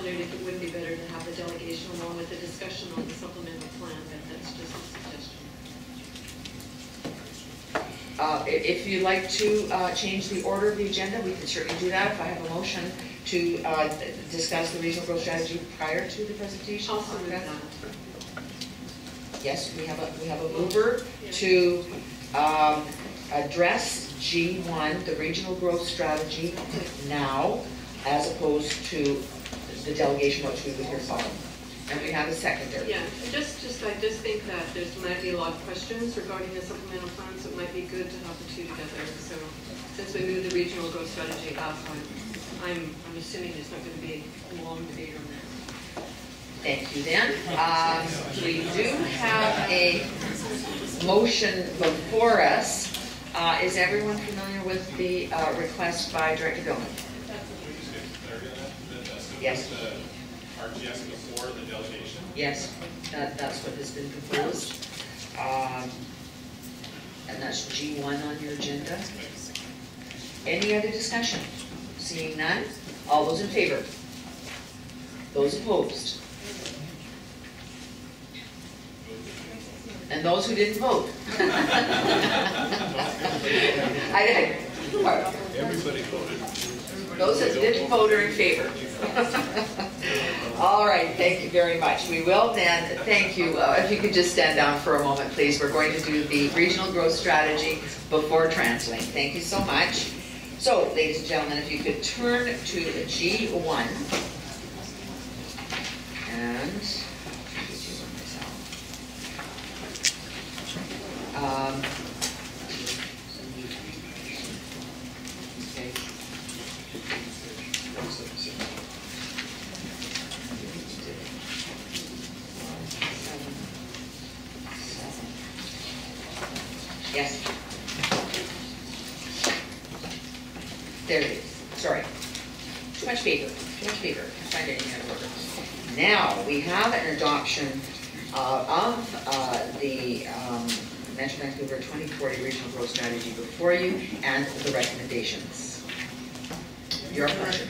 wondered if it wouldn't be better to have the delegation along with the discussion on the supplemental plan, but that's just a suggestion. If you'd like to change the order of the agenda, we can certainly do that. If I have a motion to discuss the regional growth strategy prior to the presentation. Also with that. Yes, we have a mover to address G1, the regional growth strategy, now, as opposed to the delegation which we would hear following. And we have a seconder. Yeah, I just think that there might be a lot of questions regarding the supplemental plan, so it might be good to have the two together. So since we moved the regional growth strategy up, I'm assuming there's not going to be a long debate on that. Thank you, then. We do have a motion before us. Is everyone familiar with the request by Director Billman? Yes. RGS before the delegation? Yes, that's what has been proposed. And that's G1 on your agenda. Any other discussion? Seeing none, all those in favor? Those opposed? And those who didn't vote? Everybody voted. Those that didn't vote are in favor. All right, thank you very much. We will then, thank you. If you could just stand down for a moment, please. We're going to do the regional growth strategy before translating. Thank you so much. So, ladies and gentlemen, if you could turn to G1. And yes. There it is. Sorry. Too much paper. Too much paper. Can't find anything out of order. Now we have an adoption of the Metro Vancouver 2040 Regional Growth Strategy before you and the recommendations. Your pleasure.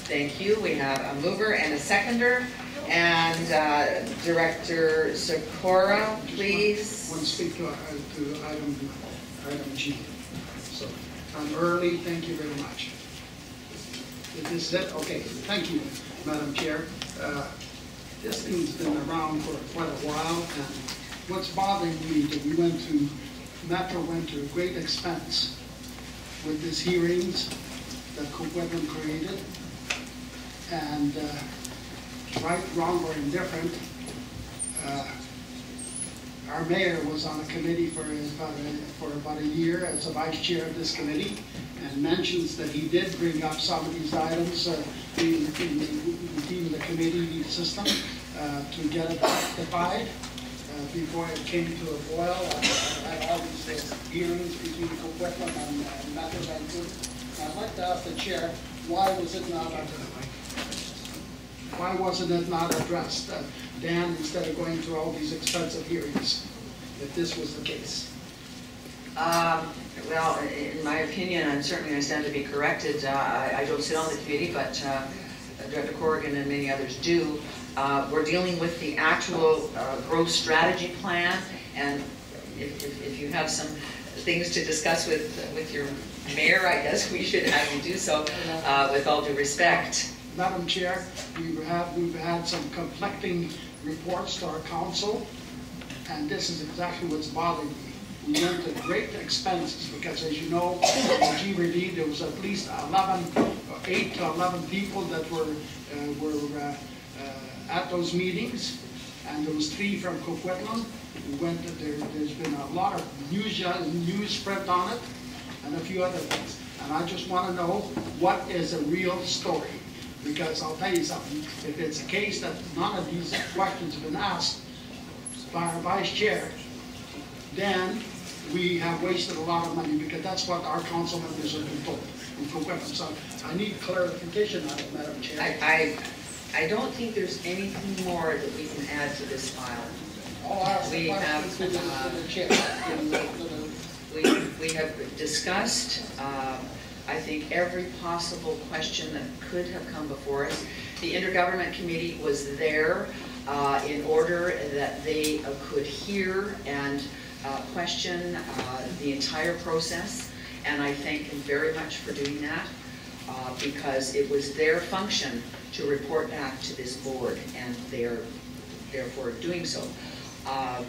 Thank you. We have a mover and a seconder. And Director Sikora, please. I want to speak to item G. So I'm early. Thank you very much. Is this it? Okay. Thank you, Madam Chair. This thing's been around for quite a while, and what's bothering me is that Metro went to great expense with these hearings that Coquitlam created, and right, wrong, or indifferent, our mayor was on a committee for about a year as a vice chair of this committee, and mentions that he did bring up some of these items in the committee system to get it rectified before it came to a boil. Had all these hearings between Coquitlam and Metro Vancouver. I'd like to ask the chair, why wasn't it not addressed, Dan, instead of going through all these expensive hearings, if this was the case? Well, in my opinion, and certainly I stand to be corrected, I don't sit on the committee, but Director Corrigan and many others do. We're dealing with the actual growth strategy plan, and if you have some things to discuss with your mayor, I guess we should have you do so with all due respect. Madam Chair, we've had some conflicting reports to our council, and this is exactly what's bothering me. We went to great expenses because, as you know, in G-Relief there was at least 8 to 11 people that were at those meetings, and there was 3 from Coquitlam. There's been a lot of news spread on it, and a few other things. And I just want to know what is a real story. Because I'll tell you something, if it's a case that none of these questions have been asked by our vice chair, then we have wasted a lot of money, because that's what our council members have been told. So I need clarification on it, Madam Chair. I don't think there's anything more that we can add to this file. We have discussed I think, every possible question that could have come before us. The Intergovernment Committee was there in order that they could hear and question the entire process, and I thank them very much for doing that, because it was their function to report back to this board, and they are therefore doing so. I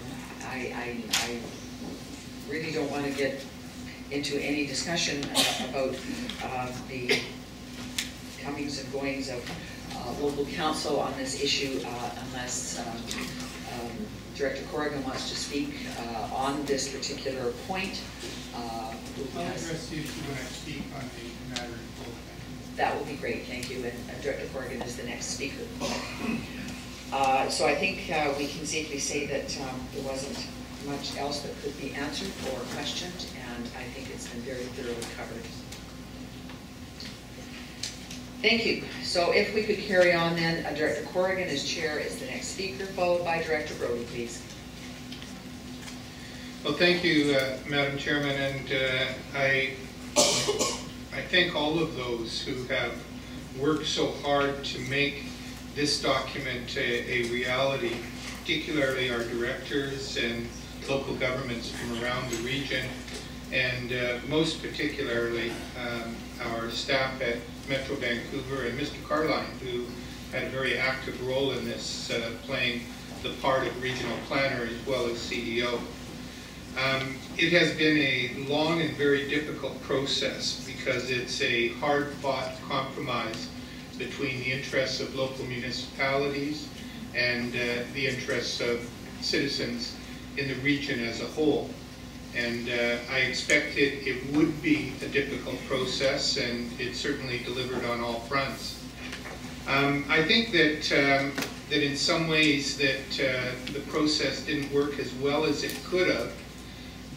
really don't want to get into any discussion about the comings and goings of local council on this issue unless Director Corrigan wants to speak on this particular point. I'll address the issue when I speak on the matter in full. That will be great, thank you, and Director Corrigan is the next speaker. So I think we can safely say that there wasn't much else that could be answered or questioned, and I think it's been very thoroughly covered. Thank you. So if we could carry on then, Director Corrigan as chair is the next speaker, followed by Director Brody, please. Well, thank you, Madam Chairman, and I thank all of those who have worked so hard to make this document a reality, particularly our directors and local governments from around the region, and most particularly our staff at Metro Vancouver and Mr. Carline, who had a very active role in this, playing the part of regional planner as well as CEO. It has been a long and very difficult process because it's a hard-fought compromise between the interests of local municipalities and the interests of citizens in the region as a whole. And I expected it would be a difficult process, and it certainly delivered on all fronts. I think that that in some ways that the process didn't work as well as it could have,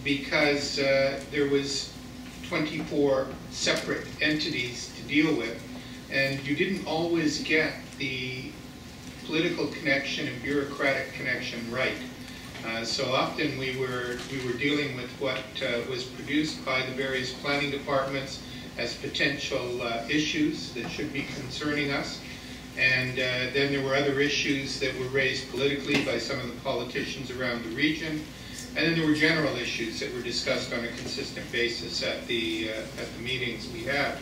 because there was 24 separate entities to deal with, and you didn't always get the political connection and bureaucratic connection right. So often we were dealing with what was produced by the various planning departments as potential issues that should be concerning us, and then there were other issues that were raised politically by some of the politicians around the region, and then there were general issues that were discussed on a consistent basis at the meetings we had.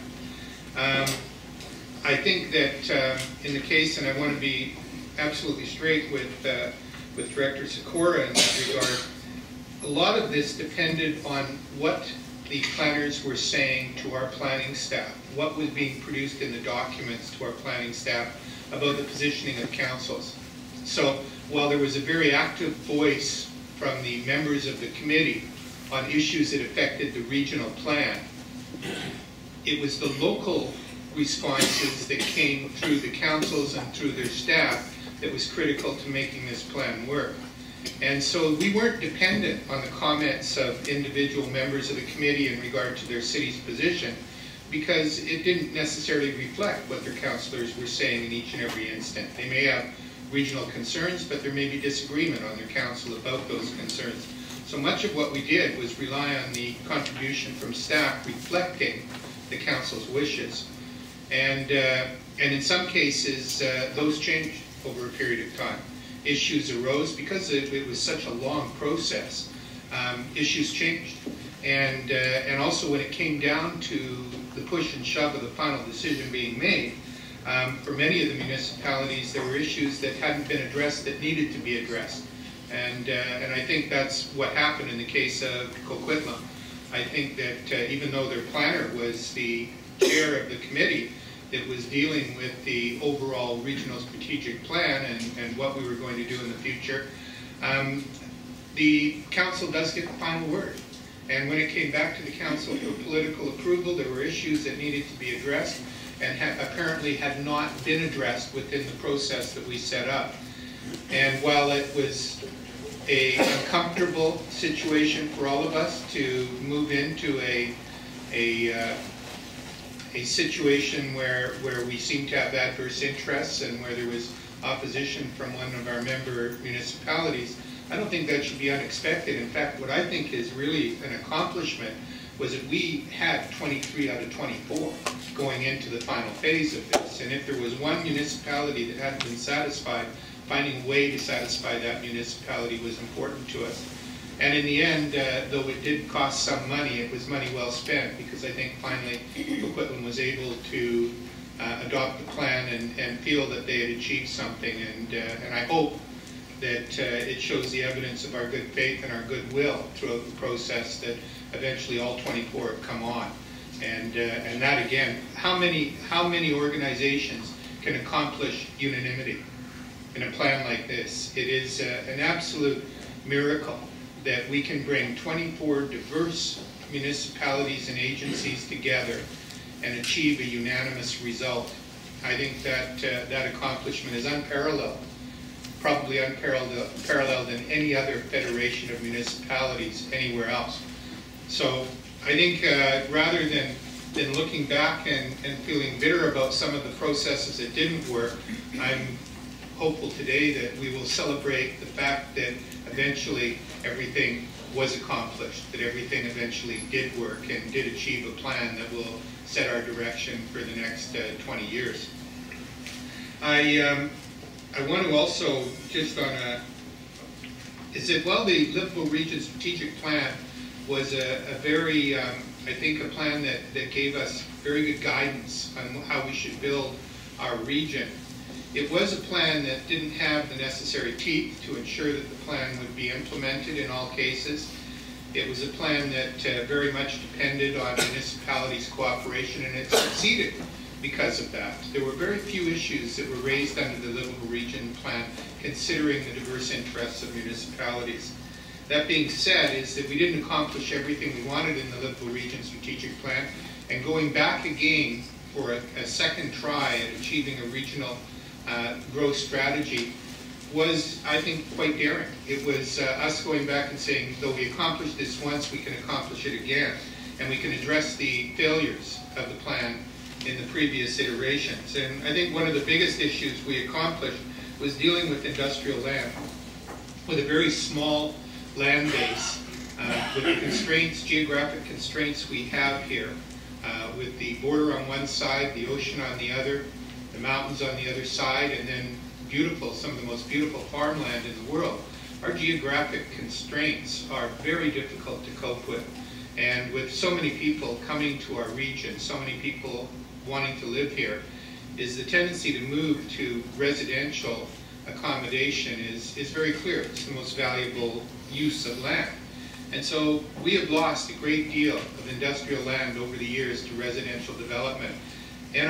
I think that in the case, and I want to be absolutely straight with Director Sikora in that regard, a lot of this depended on what the planners were saying to our planning staff, what was being produced in the documents to our planning staff about the positioning of councils. So while there was a very active voice from the members of the committee on issues that affected the regional plan, it was the local responses that came through the councils and through their staff that was critical to making this plan work. And so we weren't dependent on the comments of individual members of the committee in regard to their city's position, because it didn't necessarily reflect what their councillors were saying in each and every instant. They may have regional concerns, but there may be disagreement on their council about those concerns. So much of what we did was rely on the contribution from staff reflecting the council's wishes. And in some cases, those changed over a period of time. Issues arose because it was such a long process. Issues changed, and also when it came down to the push and shove of the final decision being made, for many of the municipalities, there were issues that hadn't been addressed that needed to be addressed, and I think that's what happened in the case of Coquitlam. I think that even though their planner was the chair of the committee that was dealing with the overall regional strategic plan and what we were going to do in the future, the council does get the final word. And when it came back to the council for political approval, there were issues that needed to be addressed and apparently had not been addressed within the process that we set up. And while it was an uncomfortable situation for all of us to move into a situation where we seemed to have adverse interests and where there was opposition from one of our member municipalities, I don't think that should be unexpected. In fact, what I think is really an accomplishment was that we had 23 out of 24 going into the final phase of this. And if there was one municipality that hadn't been satisfied, finding a way to satisfy that municipality was important to us. And in the end, though it did cost some money, it was money well spent, because I think finally Coquitlam was able to adopt the plan and feel that they had achieved something. And I hope that it shows the evidence of our good faith and our goodwill throughout the process that eventually all 24 have come on. And that again, how many organizations can accomplish unanimity in a plan like this? It is an absolute miracle that we can bring 24 diverse municipalities and agencies together and achieve a unanimous result. I think that that accomplishment is unparalleled, probably unparalleled in any other federation of municipalities anywhere else. So I think rather than looking back and feeling bitter about some of the processes that didn't work, I'm hopeful today that we will celebrate the fact that eventually everything was accomplished, that everything eventually did work and did achieve a plan that will set our direction for the next 20 years. I want to also, just on a, is that while the Liverpool Region Strategic Plan was a very, I think a plan that gave us very good guidance on how we should build our region, it was a plan that didn't have the necessary teeth to ensure that the plan would be implemented in all cases. It was a plan that very much depended on municipalities' cooperation, and it succeeded because of that. There were very few issues that were raised under the Liverpool Region Plan considering the diverse interests of municipalities. That being said, is that we didn't accomplish everything we wanted in the Liverpool Region Strategic Plan, and going back again for a second try at achieving a regional growth strategy was, I think, quite daring. It was us going back and saying, though we accomplished this once, we can accomplish it again, and we can address the failures of the plan in the previous iterations. And I think one of the biggest issues we accomplished was dealing with industrial land. With a very small land base, with the constraints, geographic constraints we have here, with the border on one side, the ocean on the other, the mountains on the other side, and then beautiful, some of the most beautiful farmland in the world. Our geographic constraints are very difficult to cope with. And with so many people coming to our region, so many people wanting to live here, is the tendency to move to residential accommodation is very clear. It's the most valuable use of land. And so we have lost a great deal of industrial land over the years to residential development. And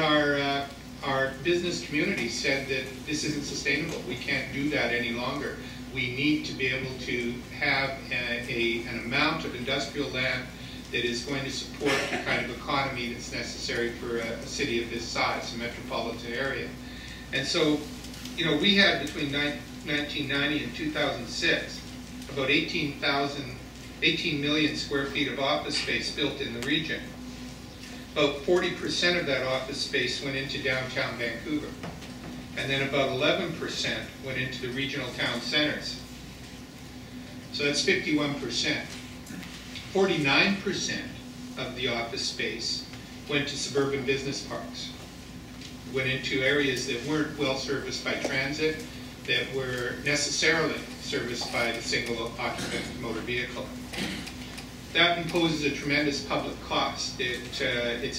our business community said that this isn't sustainable. We can't do that any longer. We need to be able to have an amount of industrial land that is going to support the kind of economy that's necessary for a city of this size, a metropolitan area. And so, you know, we had between 1990 and 2006 about 18 million square feet of office space built in the region. About 40% of that office space went into downtown Vancouver. And then about 11% went into the regional town centers. So that's 51%. 49% of the office space went to suburban business parks. Went into areas that weren't well serviced by transit, that were necessarily serviced by the single occupant motor vehicle. That imposes a tremendous public cost. It's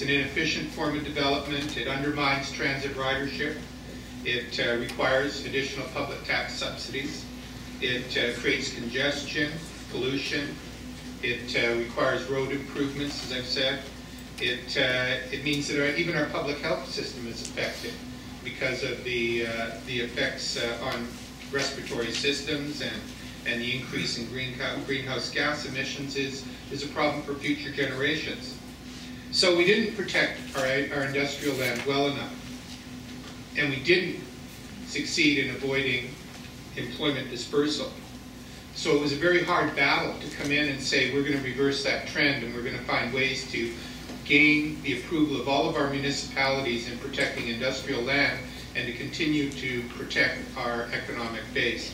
an inefficient form of development. It undermines transit ridership. It requires additional public tax subsidies. It creates congestion, pollution. It requires road improvements, as I've said. It means that even our public health system is affected because of the effects on respiratory systems, and the increase in greenhouse gas emissions is a problem for future generations. So we didn't protect our industrial land well enough, and we didn't succeed in avoiding employment dispersal. So it was a very hard battle to come in and say, we're going to reverse that trend, and we're going to find ways to gain the approval of all of our municipalities in protecting industrial land and to continue to protect our economic base.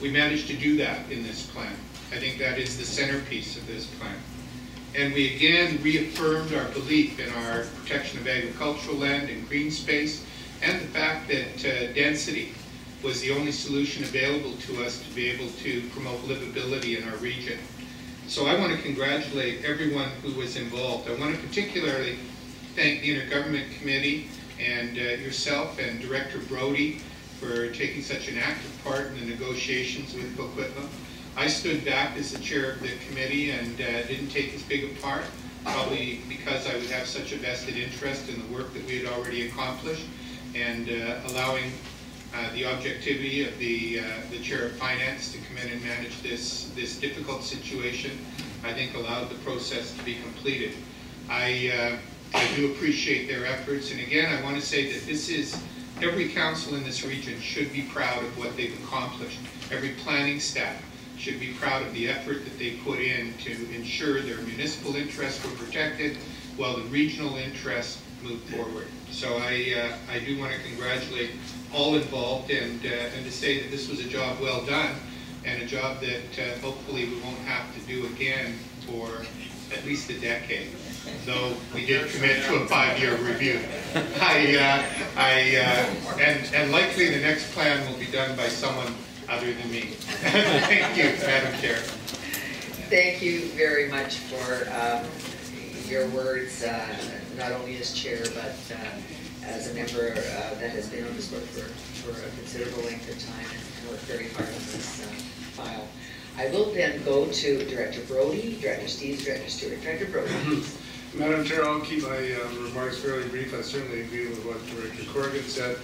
We managed to do that in this plan. I think that is the centerpiece of this plan. And we again reaffirmed our belief in our protection of agricultural land and green space, and the fact that density was the only solution available to us to be able to promote livability in our region. So I want to congratulate everyone who was involved. I want to particularly thank the Intergovernment Committee and yourself and Director Brody for taking such an active part in the negotiations with Coquitlam. I stood back as the chair of the committee and didn't take as big a part, probably because I would have such a vested interest in the work that we had already accomplished, and allowing the objectivity of the chair of finance to come in and manage this difficult situation, I think allowed the process to be completed. I do appreciate their efforts, and again, I want to say that this is, every council in this region should be proud of what they've accomplished. Every planning staff should be proud of the effort that they put in to ensure their municipal interests were protected while the regional interests moved forward. So I do want to congratulate all involved and to say that this was a job well done, and a job that hopefully we won't have to do again for at least a decade, though we did commit to a 5-year review. And likely the next plan will be done by someone other than me. Thank you, Madam Chair. Thank you very much for your words, not only as chair, but as a member that has been on this board for a considerable length of time and worked very hard on this file. I will then go to Director Brody, Director Steves, Director Stewart. Director Brody. Madam Chair, I'll keep my remarks fairly brief. I certainly agree with what Director Corrigan said.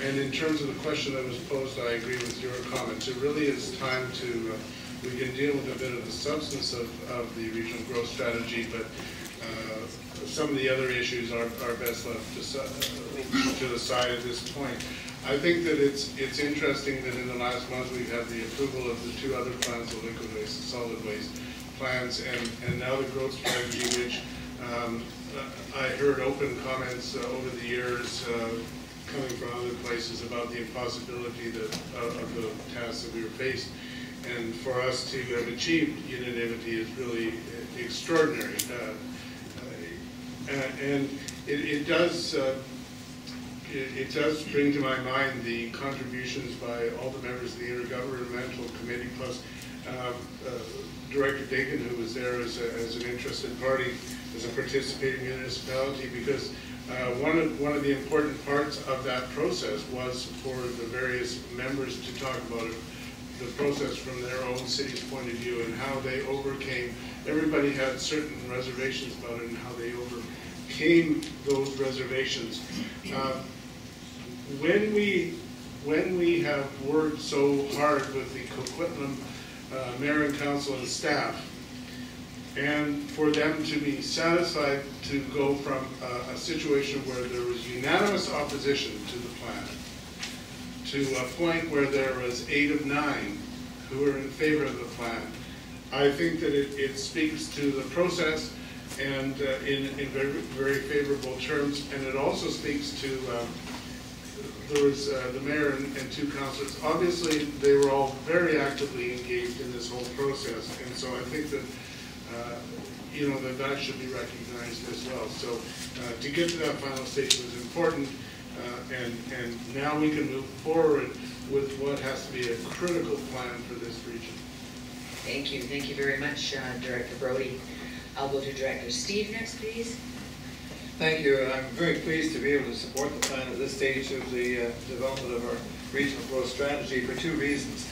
And in terms of the question that was posed, I agree with your comments. It really is time to, we can deal with a bit of the substance of the regional growth strategy, but some of the other issues are best left to the side at this point. I think that it's interesting that in the last month we've had the approval of the 2 other plans, the liquid waste and solid waste plans, and now the growth strategy, which I heard open comments over the years coming from other places about the impossibility of the tasks that we were faced. And for us to have achieved unanimity is really extraordinary. And it does bring to my mind the contributions by all the members of the Intergovernmental Committee, plus Director Dakin, who was there as an interested party, as a participating municipality, because one of the important parts of that process was for the various members to talk about it, the process from their own city's point of view and how they overcame. Everybody had certain reservations about it and how they overcame those reservations. When we have worked so hard with the Coquitlam Mayor and Council and staff, and for them to be satisfied to go from a situation where there was unanimous opposition to the plan to a point where there was 8 of 9 who were in favor of the plan, I think that it speaks to the process and in very, very favorable terms, and it also speaks to there was the mayor and 2 councillors. Obviously, they were all very actively engaged in this whole process, and so I think that you know, that should be recognized as well. So to get to that final stage was important, and now we can move forward with what has to be a critical plan for this region. Thank you very much, Director Brody. I'll go to Director Steve next, please. Thank you. I'm very pleased to be able to support the plan at this stage of the development of our regional growth strategy for 2 reasons.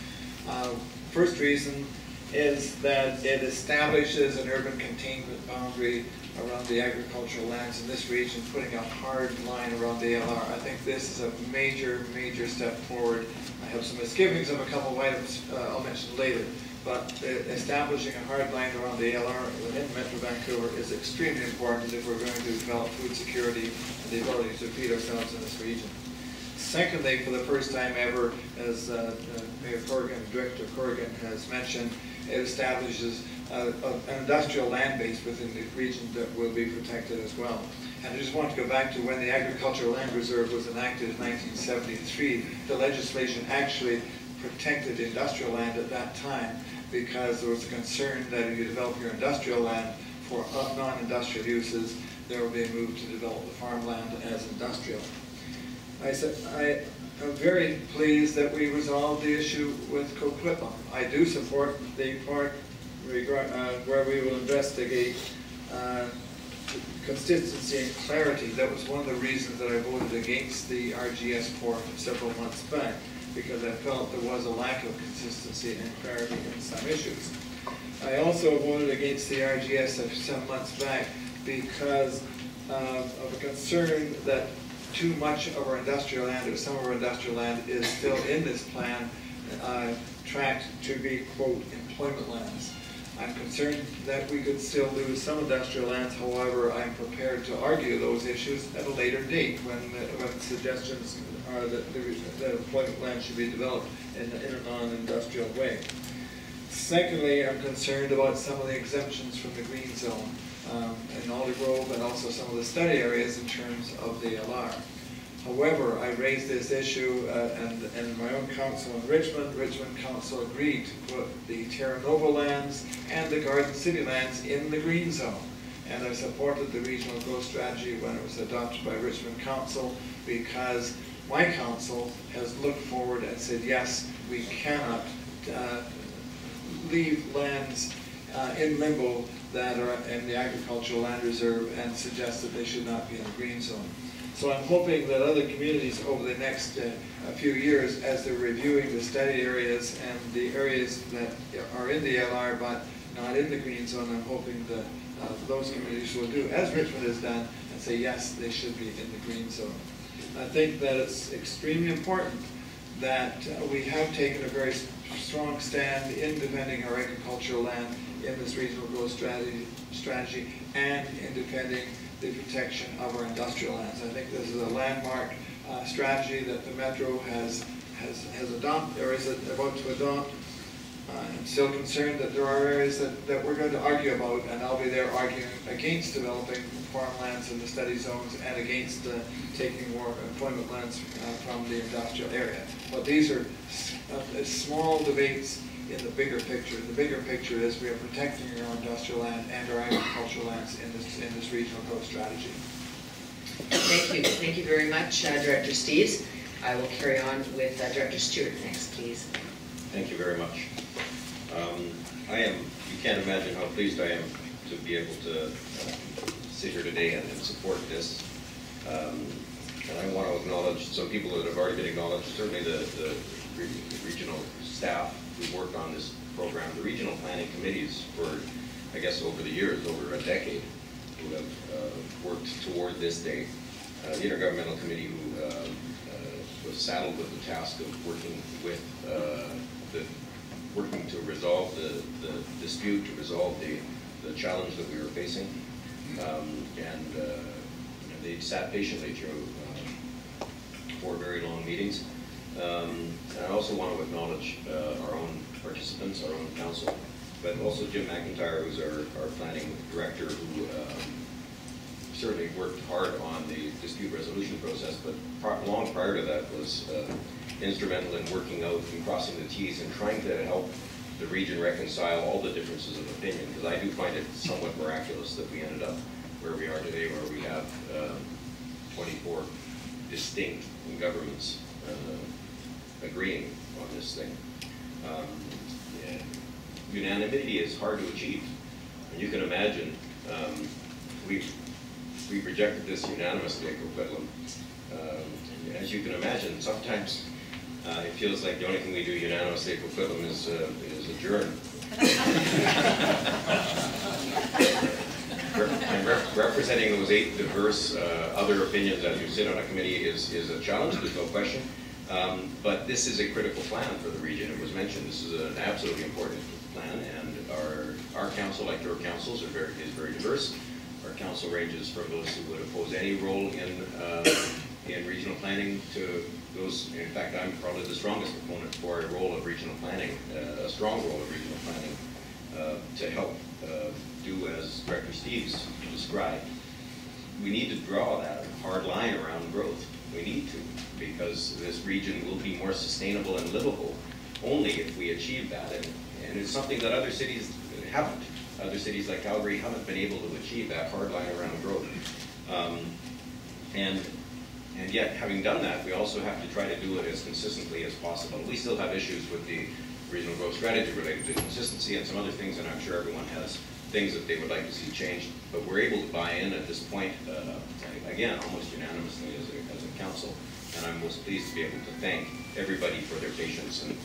First reason is that it establishes an urban containment boundary around the agricultural lands in this region, putting a hard line around the LR. I think this is a major, major step forward. I have some misgivings of a couple of items I'll mention later, but establishing a hard line around the LR within Metro Vancouver is extremely important if we're going to develop food security and the ability to feed ourselves in this region. Secondly, for the first time ever, as Mayor Corrigan, Director Corrigan has mentioned, it establishes an industrial land base within the region that will be protected as well. And I just want to go back to when the Agricultural Land Reserve was enacted in 1973. The legislation actually protected industrial land at that time because there was a concern that if you develop your industrial land for non-industrial uses, there will be a move to develop the farmland as industrial. I am very pleased that we resolved the issue with Coquitlam. I do support the part where we will investigate consistency and clarity. That was one of the reasons that I voted against the RGS port several months back, because I felt there was a lack of consistency and clarity in some issues. I also voted against the RGS some months back because of a concern that too much of our industrial land, or some of our industrial land, is still in this plan tracked to be, quote, employment lands. I'm concerned that we could still lose some industrial lands. However, I'm prepared to argue those issues at a later date when suggestions are that employment land should be developed in a non-industrial way. Secondly, I'm concerned about some of the exemptions from the green zone in Aldergrove, and also some of the study areas in terms of the LR. However, I raised this issue and my own council in Richmond Council agreed to put the Terra Nova lands and the Garden City lands in the green zone. And I supported the regional growth strategy when it was adopted by Richmond Council, because my council has looked forward and said, yes, we cannot leave lands in limbo that are in the agricultural land reserve and suggest that they should not be in the green zone. So I'm hoping that other communities over the next few years, as they're reviewing the study areas and the areas that are in the LR but not in the green zone, I'm hoping that those communities will do as Richmond has done and say, yes, they should be in the green zone. I think that it's extremely important that we have taken a very strong stand in defending our agricultural land in this regional growth strategy and in defending the protection of our industrial lands. I think this is a landmark strategy that the Metro has adopted, or is about to adopt. I'm still concerned that there are areas that we're going to argue about, and I'll be there arguing against developing farmlands in the study zones and against taking more employment lands from the industrial area. But these are small debates in the bigger picture. The bigger picture is we are protecting our industrial land and our agricultural lands in this regional growth strategy. Thank you. Thank you very much, Director Steeves. I will carry on with Director Stewart next, please. Thank you very much. You can't imagine how pleased I am to be able to sit here today and support this. And I want to acknowledge some people that have already been acknowledged, certainly the regional staff who worked on this program, the regional planning committees for, I guess, over the years, over a decade, who have worked toward this day. The Intergovernmental Committee who was saddled with the task of working with working to resolve the dispute, to resolve the challenge that we were facing. They sat patiently through 4 very long meetings. And I also want to acknowledge our own participants, our own council, but also Jim McIntyre, who's our planning director, who certainly worked hard on the dispute resolution process, but long prior to that was instrumental in working out and crossing the T's and trying to help the region reconcile all the differences of opinion, because I do find it somewhat miraculous that we ended up where we are today, where we have 24 distinct governments agreeing on this thing. Unanimity is hard to achieve, and you can imagine we've rejected this unanimously at Coquitlam. As you can imagine, sometimes it feels like the only thing we do unanimously at Coquitlam is adjourn. And representing those 8 diverse other opinions as you sit on a committee is a challenge, there's no question. But this is a critical plan for the region. It was mentioned, this is an absolutely important plan, and our council, like your councils, is very diverse. Our council ranges from those who would oppose any role in regional planning to those, in fact, I'm probably the strongest proponent for a role of regional planning, a strong role of regional planning to help do as Director Steeves described. We need to draw that hard line around growth. We need to, because this region will be more sustainable and livable only if we achieve that. And it's something that other cities haven't. other cities like Calgary haven't been able to achieve that hard line around growth. And yet, having done that, we also have to try to do it as consistently as possible. We still have issues with the regional growth strategy related to consistency and some other things, and I'm sure everyone has things that they would like to see changed. But we're able to buy in at this point, again, almost unanimously as a council. And I'm most pleased to be able to thank everybody for their patience and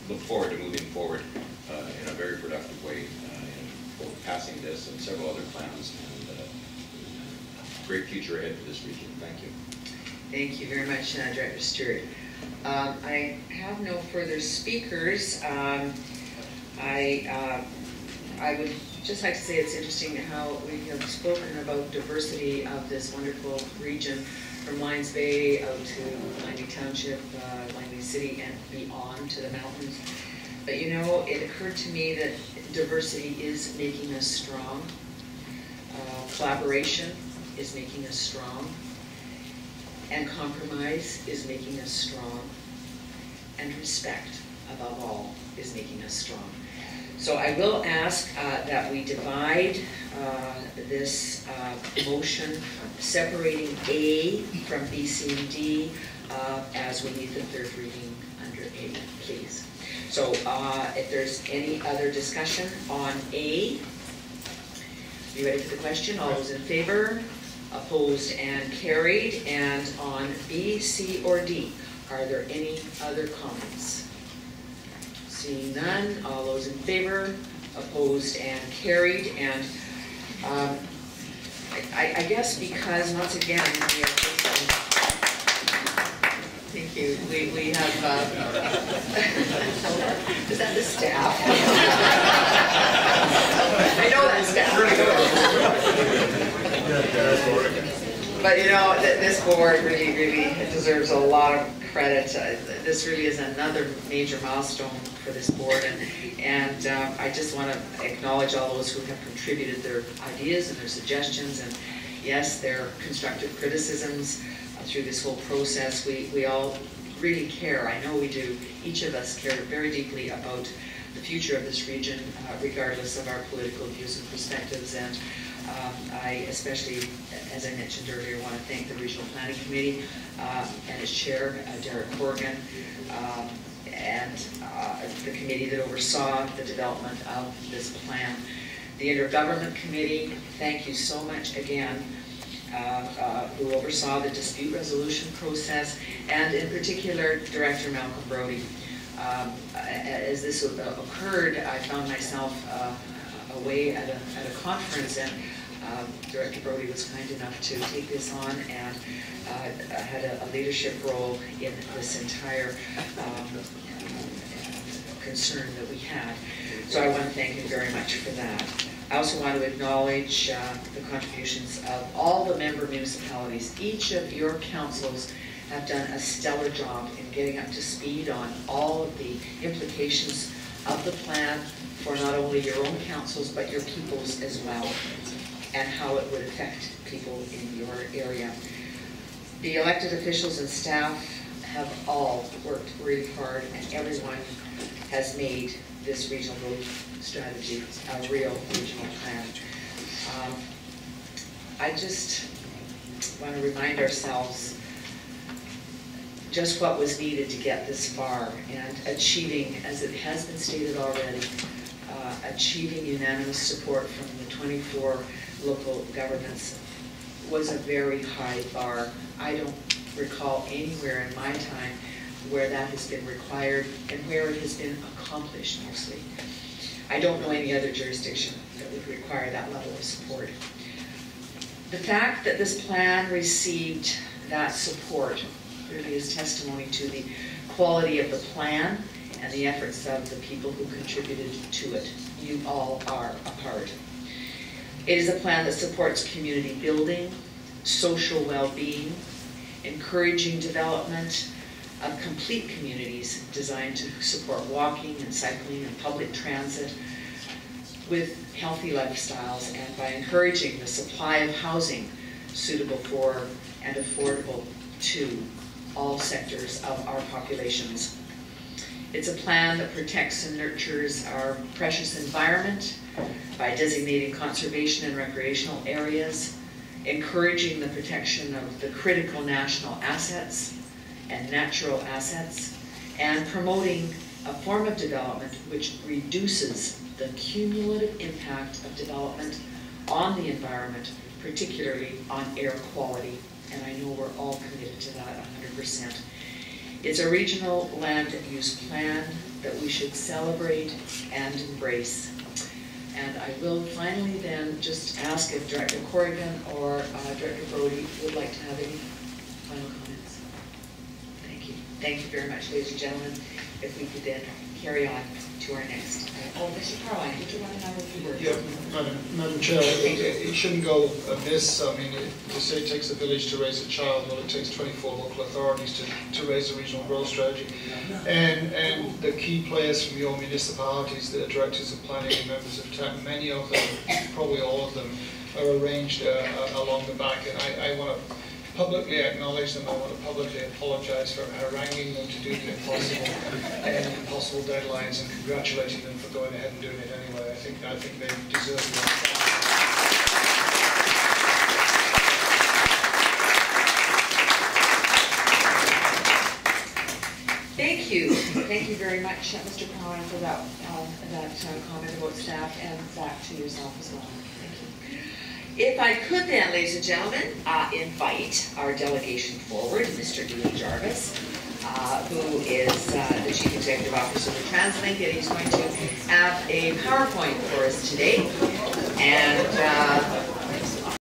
look forward to moving forward in a very productive way in both passing this and several other plans. Great future ahead for this region. Thank you. Thank you very much, Director Stewart. I have no further speakers. I would just like to say it's interesting how we have spoken about diversity of this wonderful region from Lions Bay out to Langley Township, Langley City, and beyond to the mountains. But you know, it occurred to me that diversity is making us strong. Collaboration is making us strong, and compromise is making us strong, and respect, above all, is making us strong. So I will ask that we divide this motion, separating A from B, C, and D as we need the third reading under A, please. So if there's any other discussion on A, you ready for the question? All those in favor? Opposed and carried. And on B, C, or D, are there any other comments? Seeing none, all those in favor, opposed and carried. And I guess because once again we are thank you. We have is that the staff? I know that staff. But you know, this board really deserves a lot of credit. This really is another major milestone for this board, and I just want to acknowledge all those who have contributed their ideas and their suggestions, and yes, their constructive criticisms through this whole process. We all really care. I know we do. Each of us care very deeply about the future of this region, regardless of our political views and perspectives. And I especially, as I mentioned earlier, want to thank the Regional Planning Committee and its chair, Derek Corrigan, and the committee that oversaw the development of this plan. The Intergovernment Committee, thank you so much again, who oversaw the dispute resolution process, and in particular, Director Malcolm Brody. As this occurred, I found myself away at a conference, and Director Brody was kind enough to take this on and had a leadership role in this entire concern that we had. So I want to thank him very much for that. I also want to acknowledge the contributions of all the member municipalities. Each of your councils have done a stellar job in getting up to speed on all of the implications of the plan for not only your own councils, but your peoples as well, and how it would affect people in your area. The elected officials and staff have all worked really hard, and everyone has made this regional growth strategy a real regional plan. I just want to remind ourselves just what was needed to get this far, and achieving, as it has been stated already, achieving unanimous support from the 24 local governments was a very high bar. I don't recall anywhere in my time where that has been required and where it has been accomplished mostly. I don't know any other jurisdiction that would require that level of support. The fact that this plan received that support really is testimony to the quality of the plan and the efforts of the people who contributed to it. You all are a part. It is a plan that supports community building, social well-being, encouraging development of complete communities designed to support walking and cycling and public transit with healthy lifestyles, and by encouraging the supply of housing suitable for and affordable to all sectors of our populations. It's a plan that protects and nurtures our precious environment by designating conservation and recreational areas, encouraging the protection of the critical national assets and natural assets, and promoting a form of development which reduces the cumulative impact of development on the environment, particularly on air quality. And I know we're all committed to that 100%. It's a regional land use plan that we should celebrate and embrace. And I will finally then just ask if Director Corrigan or Director Brody would like to have any final comments. Thank you. Thank you very much, ladies and gentlemen. If we could then carry on to our next. Oh, Mr. Caroline, did you want to have a few words? Yeah, Madam Chair, it shouldn't go amiss. I mean, to say it takes a village to raise a child, well, it takes 24 local authorities to raise a regional growth strategy. And the key players from your municipalities, the directors of planning and members of TAP, many of them, probably all of them, are arranged along the back. And I want to publicly acknowledge them. I want to publicly apologize for haranguing them to do the impossible and impossible deadlines, and congratulating them for going ahead and doing it anyway. I think they deserve it. Thank you very much, Mr. Caroline, for that comment about staff, and back to yourself as well. Thank you. If I could then, ladies and gentlemen, invite our delegation forward, Mr. Ian Jarvis, who is the Chief Executive Officer of the TransLink, and he's going to have a PowerPoint for us today. And